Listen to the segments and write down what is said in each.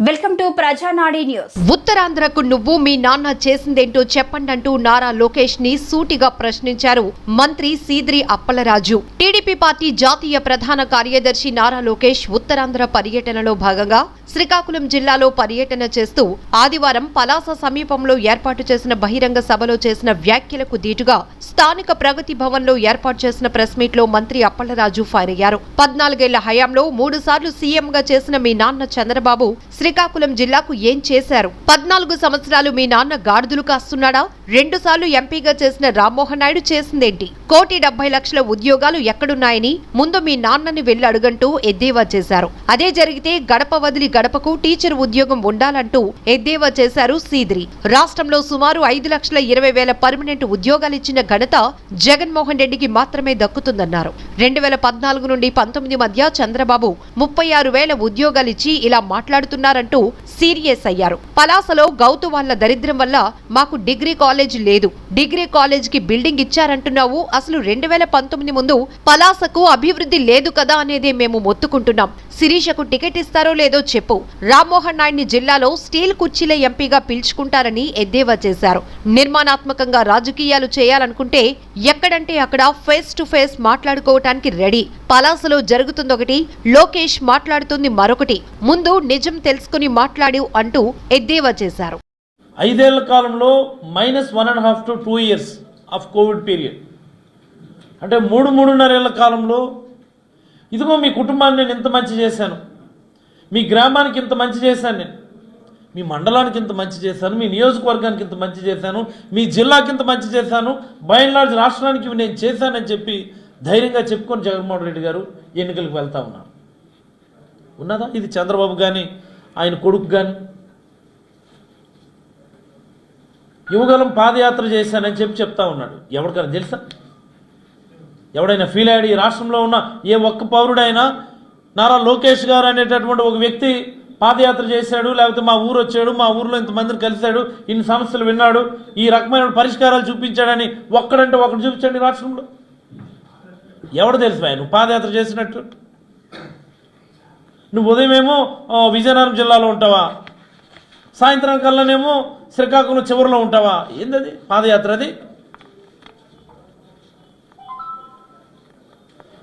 Welcome to ప్రజానాడి news. ఉత్తరాంధ్రకు నువ్వు మీ నాన్న చేసిందేంటో చెప్పండంటూ నారా లోకేష్ ని సూటిగా ప్రశ్నించారు మంత్రి సీదిరి అప్పలరాజు. టీడీపీ పార్టీ జాతీయ ప్రధాన కార్యదర్శి నారా లోకేష్ ఉత్తరాంధ్ర పర్యటనలో భాగంగా శ్రీకాకుళం జిల్లాలో పర్యటన చేస్తూ ఆదివారం పలాస సమీపంలో ఏర్పాటు చేసిన బహిరంగ సభలో చేసిన వ్యాఖ్యలకు దీటుగా స్థానిక ప్రగతి భవన్ లో ఏర్పాటు చేసిన ప్రెస్ మీట్ లో మంత్రి అప్పలరాజు ఫైర్ అయ్యారు. 14 ఏళ్ల హయాంలో 3 సార్లు సీఎంగా చేసిన మీ నాన్న చంద్రబాబు శ్రీకాకుళం జిల్లాకు ఏం చేశారు? 14 సంవత్సరాలు మీ నాన్న గాడిదలు కాస్తున్నాడా? 2 సార్లు ఎంపీగా చేసిన రామ్మోహన్ నాయుడు చేసిందేంటి? 1,70,00,000 ఉద్యోగాలు ఎక్కడున్నాయని ముందు మీ నాన్నని వెళ్లి అడుగంటూ ఎద్దేవా చేశారు. అదే జరిగితే గడప వదిలి గడపకు టీచర్ ఉద్యోగం ఉండాలంటూ ఎద్దేవా చేశారు సీదిరి. రాష్ట్రంలో సుమారు 5,20,000 పర్మనెంట్ ఉద్యోగాలిచ్చిన ఘనత జగన్మోహన్ రెడ్డికి మాత్రమే దక్కుతుందన్నారు. 2014 నుండి 19 మధ్య చంద్రబాబు 36,000 ఉద్యోగాలిచ్చి ఇలా మాట్లాడుతున్నారంటూ సీరియస్ అయ్యారు. పలాసలో గౌతు వాళ్ల దరిద్రం వల్ల మాకు డిగ్రీ కాలేజ్ లేదు, డిగ్రీ కాలేజ్ కి బిల్డింగ్ ఇచ్చారంటున్నావు. అసలు 2019 ముందు పలాసకు అభివృద్ధి లేదు కదా అనేదే మేము మొత్తుకుంటున్నాం. శిరీషకు టికెట్ ఇస్తారో లేదో చెప్పు. రామ్మోహన్ నాయుడిని జిల్లాలో స్టీల్ కుర్చీల ఎంపీగా పిలుచుకుంటారని ఎద్దేవా చేశారు. నిర్మాణాత్మకంగా రాజకీయాలు చేయాలనుకుంటే ఎక్కడంటే అక్కడ ఫేస్ టు ఫేస్ మాట్లాడుకోవటానికి రెడీ. పలాసలో జరుగుతుందొకటి, లోకేష్ మాట్లాడుతుంది మరొకటి. ముందు నిజం తెలుసుకుని మాట్లాడు అంటూ ఎద్దేవా చేశారు. 5 ఏళ్ల కాలంలో -1.5 to 2 years of Covid period, అంటే 3.5 ఏళ్ల కాలంలో ఇదిగో మీ కుటుంబాన్ని నేను ఇంత మంచి చేశాను, మీ గ్రామానికి ఇంత మంచి చేశాను, నేను మీ మండలానికి ఇంత మంచి చేశాను, మీ నియోజకవర్గానికి ఇంత మంచి చేశాను, మీ జిల్లాకి ఇంత మంచి చేశాను, బై అండ్ లార్జ్ రాష్ట్రానికి నేను చేశానని చెప్పి ధైర్యంగా చెప్పుకొని జగన్మోహన్ రెడ్డి గారు ఎన్నికలకు వెళ్తా ఉన్నారు. ఉన్నదా ఇది చంద్రబాబు కానీ ఆయన కొడుకు కానీ? యువగలం పాదయాత్ర చేశానని చెప్పి చెప్తా ఉన్నాడు. ఎవరికైనా తెలుసా? ఎవడైనా ఫీల్ అయ్యాడు? ఈ రాష్ట్రంలో ఉన్న ఏ ఒక్క పౌరుడైనా నారా లోకేష్ గారు అనేటటువంటి ఒక వ్యక్తి పాదయాత్ర చేశాడు, లేకపోతే మా ఊరు వచ్చాడు, మా ఊర్లో ఇంతమందిని కలిశాడు, ఇన్ని సమస్యలు విన్నాడు, ఈ రకమైన పరిష్కారాలు చూపించాడని ఒక్కడంటే ఒకటి చూపించండి రాష్ట్రంలో. ఎవడు తెలుసు నువ్వు పాదయాత్ర చేసినట్టు? నువ్వు ఉదయమేమో విజయనగరం జిల్లాలో ఉంటావా, సాయంత్రం కల్లానేమో శ్రీకాకుళం చివరిలో ఉంటావా? ఏందది పాదయాత్ర? అది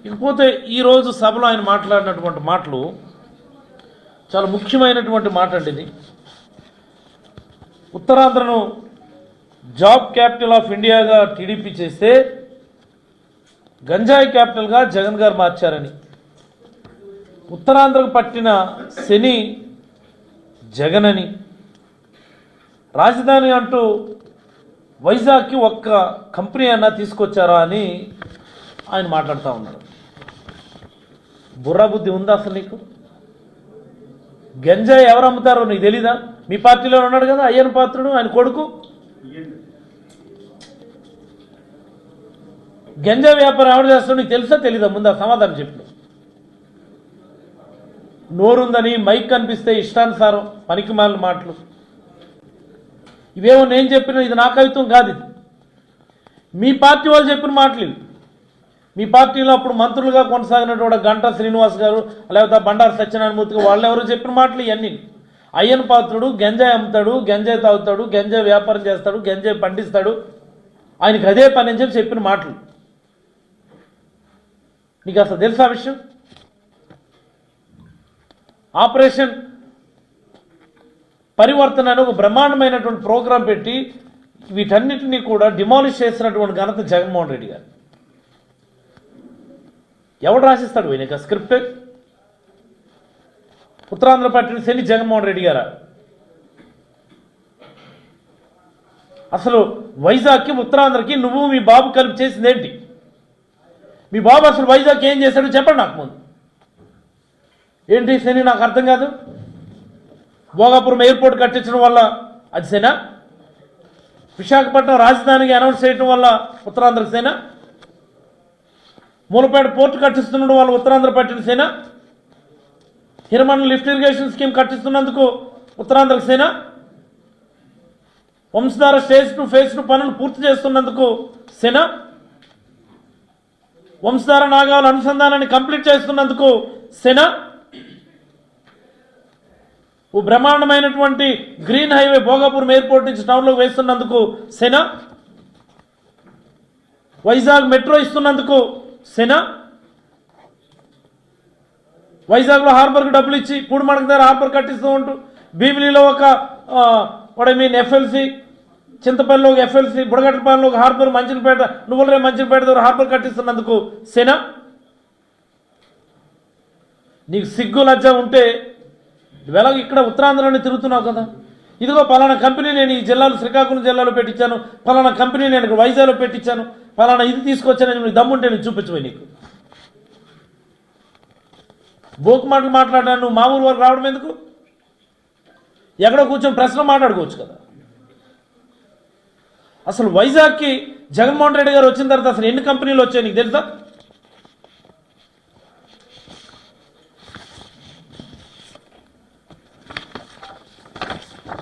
ఇకపోతే ఈరోజు సభలో ఆయన మాట్లాడినటువంటి మాటలు చాలా ముఖ్యమైనటువంటి మాట అండి. ఇది ఉత్తరాంధ్రను జాబ్ క్యాపిటల్ ఆఫ్ ఇండియాగా టీడీపీ చేస్తే గంజాయి క్యాపిటల్గా జగన్ గారు మార్చారని, ఉత్తరాంధ్రకు పట్టిన శని జగన్ అని, రాజధాని అంటూ వైజాగ్కి ఒక్క కంపెనీ అన్నా తీసుకొచ్చారా అని ఆయన మాట్లాడుతూ ఉన్నారు. బుర్రా బుద్ధి ఉందా అసలు నీకు? గంజాయి ఎవరు అమ్ముతారో నీకు తెలీదా? మీ పార్టీలో ఉన్నాడు కదా అయ్యన్ పాత్రుడు, ఆయన కొడుకు. గంజాయి వ్యాపారం ఎవరు చేస్తాడో నీకు తెలుసా తెలీదా? ముందు ఆ సమాధానం చెప్పు. నోరుందని మైక్ కనిపిస్తే ఇష్టానుసారం పనికి మాలిన మాటలు. ఇవేమో నేను చెప్పిన, ఇది నా కవిత్వం కాదు, ఇది మీ పార్టీ వాళ్ళు చెప్పిన మాటలు. ఇవి మీ పార్టీలో అప్పుడు మంత్రులుగా కొనసాగినటువంటి గంటా శ్రీనివాస్ గారు, లేకపోతే బండారు సత్యనారాయణమూర్తి వాళ్ళు ఎవరు చెప్పిన మాటలు ఇవన్నీ. అయ్యన్ పాత్రుడు గంజాయి అమ్ముతాడు, గంజాయి తాగుతాడు, గంజాయి వ్యాపారం చేస్తాడు, గంజాయి పండిస్తాడు, ఆయనకి అదే పని అని చెప్పి చెప్పిన మాటలు. నీకు అసలు తెలుసా విషయం? ఆపరేషన్ పరివర్తన అని ఒక బ్రహ్మాండమైనటువంటి ప్రోగ్రాం పెట్టి వీటన్నిటినీ కూడా డిమాలిష్ చేసినటువంటి ఘనత జగన్మోహన్ రెడ్డి గారు. ఎవడు రాసిస్తాడు ఈయనక స్క్రిప్ట్? ఉత్తరాంధ్ర పట్టిన శని జగన్మోహన్ రెడ్డి గారా? అసలు వైజాగ్కి ఉత్తరాంధ్రకి నువ్వు మీ బాబు కలిపి చేసింది ఏంటి? మీ బాబు అసలు వైజాగ్ ఏం చేశాడో చెప్పండి నాకు ముందు. ఏంటి శని నాకు అర్థం కాదు. భోగాపురం ఎయిర్పోర్ట్ కట్టించడం వల్ల అది సేనా? విశాఖపట్నం రాజధానికి అనౌన్స్ చేయడం వల్ల ఉత్తరాంధ్రకు సేనా? మూలపేట పోర్టు కట్టిస్తుండడం వల్ల ఉత్తరాంధ్ర పట్టిన సేనా? హిరమన్ లిఫ్ట్ ఇరిగేషన్ స్కీమ్ కట్టిస్తున్నందుకు ఉత్తరాంధ్రకు సేనా? వంశధార స్టేజ్ 2 ఫేజ్ 2 పనులు పూర్తి చేస్తున్నందుకు సేనా? వంశధార నాగావళి అనుసంధానాన్ని కంప్లీట్ చేస్తున్నందుకు సేనా? ఓ బ్రహ్మాండమైనటువంటి గ్రీన్ హైవే భోగాపురం ఎయిర్పోర్ట్ నుంచి టౌన్లోకి వేస్తున్నందుకు సెనా, వైజాగ్ మెట్రో ఇస్తున్నందుకు సెనా, వైజాగ్లో హార్బర్కి డబ్బులు ఇచ్చి పూడిమడక దగ్గర హార్బర్ కట్టిస్తూ ఉంటూ భీమిలిలో ఒక ఎఫ్ఎల్సి, చింతపల్లిలో ఒక ఎఫ్ఎల్సి, బుడగట్టపాలెంలో ఒక హార్బర్, మంచినపేట నువ్వులరే మంచినపేట దగ్గర హార్బర్ కట్టిస్తున్నందుకు సెనా. నీకు సిగ్గు లజ్జ ఉంటే ఇవాళ ఇక్కడ ఉత్తరాంధ్రలోనే తిరుగుతున్నావు కదా, ఇదిగో పలానా కంపెనీ నేను ఈ జిల్లాలో శ్రీకాకుళం జిల్లాలో పెట్టించాను, పలానా కంపెనీ నేను ఇక్కడ వైజాగ్లో పెట్టించాను, పలానా ఇది తీసుకొచ్చాను, నీకు దమ్ముంటే నేను చూపించబోయి. నీకు బోకు మాటలు మాట్లాడాను, నువ్వు మా ఊరు వరకు రావడం ఎందుకు? ఎక్కడో కూర్చొని ప్రశ్న మాట్లాడుకోవచ్చు కదా. అసలు వైజాగ్కి జగన్మోహన్ రెడ్డి గారు వచ్చిన తర్వాత అసలు ఎన్ని కంపెనీలు వచ్చాయి నీకు తెలుసా?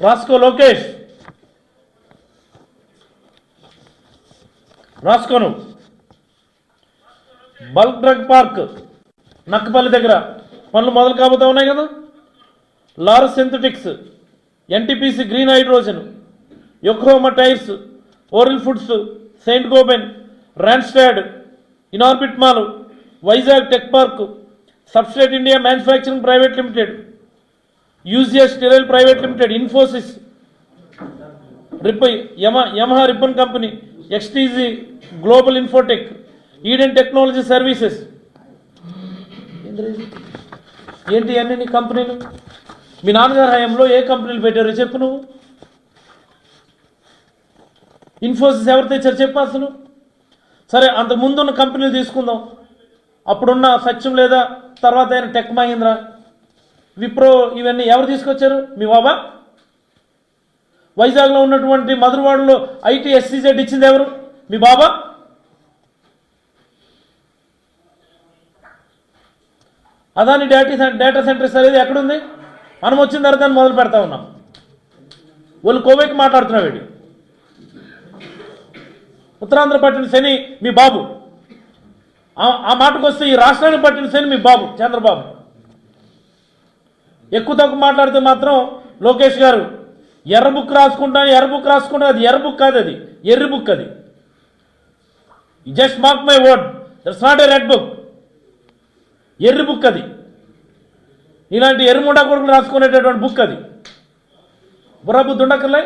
రాసుకో లోకేష్, రాసుకోను. బల్క్ డ్రగ్ పార్క్ నక్కపల్లి దగ్గర పనులు మొదలు కాబోతా ఉన్నాయి కదా. Laurus Synthetics, NTPC green hydrogen, Yokohama tyres, oral foods, saint Gobain, Randstad, Inorbit mall, Vizag tech park, substrate India manufacturing private limited, UGS sterile private limited, Infosys, Yamaha ribbon company, XTG global Infotech, Eden technology services. ఏంటి అన్ని నీ కంపెనీలు? మీ నాన్నగారి హయాంలో ఏ కంపెనీలు పెట్టారో చెప్పు నువ్వు. ఇన్ఫోసిస్ ఎవరు తెచ్చారు చెప్పు అసలు. సరే, అంతకు ముందున్న కంపెనీలు తీసుకుందాం. అప్పుడున్న సత్యం లేదా తర్వాత అయిన టెక్ మహీంద్రా, విప్రో, ఇవన్నీ ఎవరు తీసుకొచ్చారు? మీ బాబా. వైజాగ్లో ఉన్నటువంటి మధురవాడలో ఐటీ ఎస్సీజెడ్ ఇచ్చింది ఎవరు? మీ బాబా. అదాని డేటా సెంటర్స్ అనేది ఎక్కడుంది? మనం వచ్చిన తర్వాత దాన్ని మొదలు పెడతా ఉన్నాం. వాళ్ళు కోవేకి మాట్లాడుతున్నావు ఏంటి? ఉత్తరాంధ్ర పట్టిన శని మీ బాబు. ఆ మాటకు వస్తే ఈ రాష్ట్రానికి పట్టిన శని మీ బాబు చంద్రబాబు. ఎక్కువ తక్కువ మాట్లాడితే మాత్రం లోకేష్ గారు ఎర్ర బుక్ రాసుకుంటాను, అది ఎర్ర బుక్ కాదు, అది ఎర్రి బుక్. అది just mark my word, that's not a red book, ఎర్రి బుక్. అది ఇలాంటి ఎర్రముండా కొడుకులు రాసుకునేటటువంటి బుక్. అది బుర్రా బుద్ధి ఉండక్కర్లే.